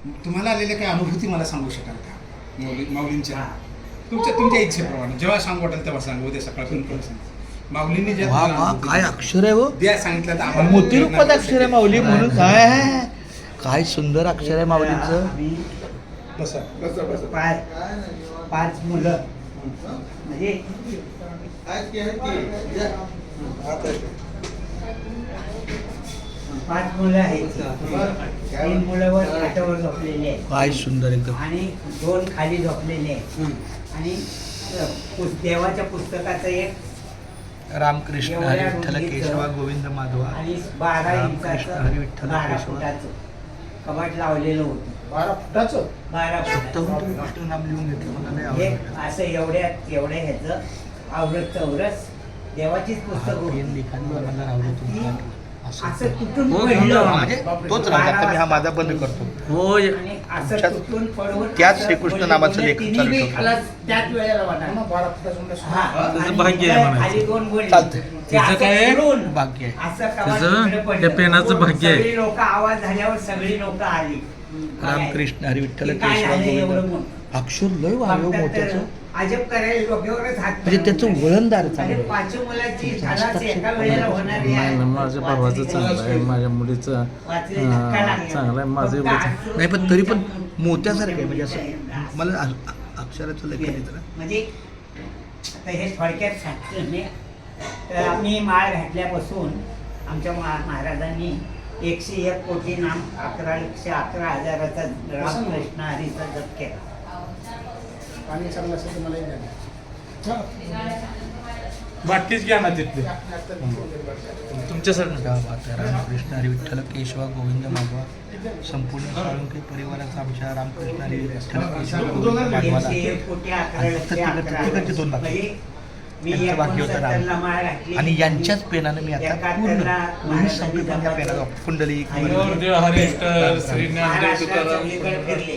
तुम्हाला आलेल्या काही अनुभूती मला सांगू शकाल का माऊलींच्या तुमच्या इच्छेप्रमाणे जेव्हा सांगू वाटेल तेव्हा सांगू, उद्या सकाळपर्यंत सांग. माऊलींनी ज्या वा वा काय अक्षर आहे हो, द्या सांगितलं तर आम्हाला मोती रूपात अक्षर आहे माऊली म्हणून. काय सुंदर अक्षर आहे माऊलींचं. बसा. पाच मुलं म्हणजे पाच मुलं आहेत. 3 मुलं वर खाटावर झोपलेले आहेत काय सुंदर एकदम. आणि 2 खाली झोपलेले आहेत. आणि देवाच्या पुस्तकाचं एक रामकृष्ण हरी विठ्ठल केशवा गोविंद माधवा आणि 12 रामकृष्ण हरी इंचाचं विठ्ठल 12 केशवा. फुटाचं कपाट लावलेलं होतं. 12 फुटाचं 12 स्वतःहून फुटाचं तुम्ही कृष्ण नाम लिहून घेतलं, मला लय हे आवडलं. असं एवढ्या ह्याचं आवरत चौरस देवाचीच पुस्तक पेन लिखाण मला आवडलं तुमचं. असं तुटून हो, पडलं. म्हणजे तोच रंग. आता मी हा माझा बंद करतो. होय. आणि असं तुटून पडून त्याच असं श्रीकृष्ण बोलले- नामाचं बोलले लेखन तिन्ही चालू बी ठेवतो. खाला त्याच वेळेला वाटणार. 12 फुटाचं म्हणजे हा. त्याचं आणि भाग्य आहे इकडे म्हणायचं. खाली 2 बोलले. चालतंय. ते त्याचं असं काय आहे? फिरून भाग्य आहे. असं कपाट त्याचं इकडे पडलं. त्या पेनाचं भाग्य आहे. सगळी लोक आवाज झाल्यावर सगळी लोक आली. रामकृष्ण हरी विठ्ठल की काय केशवा झालं एवढं गोविंद. मोठं? अक्षर लय वाढव बघतात तर मोत्याचं. अजब करायला डोक्यावरच हात म्हणजे त्याचं वळणदार आणि चांगलं. 5 मुलाची झाडाची एका वेळेला होणारी आहे. नाही, माझ्या परवाचं चांगलं आहे, माझ्या मुलीचं वाचले धक्का लागला. चांगलं आहे, माझं फक्त एवढंच. आजूबाजूला नाही पण तरी पण मोत्यासारखं आहे. म्हणजे असं मला अक्षराचं लेखन येतं ना. म्हणजे आता हे थोडक्यात सांगतो मी. तर आम्ही माळ घातल्यापासून आमच्या महाराजांनी 101 कोटी नाम 11,11,000चा रामकृष्ण हरीचा जप केला. पाणी चांगलं असेल तर मलाही द्या. बाकीच घ्या ना तिथले तुमच्यासाठी. क्या बात आहे. रामकृष्ण हरी विठ्ठल केशवा गोविंद माधवा. संपूर्ण साळुंके परिवाराचा आमच्या रामकृष्ण हरी विठ्ठल केशवा गोविंद माधवाला 101 कोटी प्रत्येकाचे 2 भाग. म्हणजे मी यांचं भाग्य होतं 69 ला माळ घातली. आणि यांच्याच पेनानं मी आता पूर्ण 71 संपूर्ण या पेनाचा कुंडली आणि हरिष्टर श्री ज्ञानदेव महाराष्ट्रात तुकाराम सगळीकडे फिरले.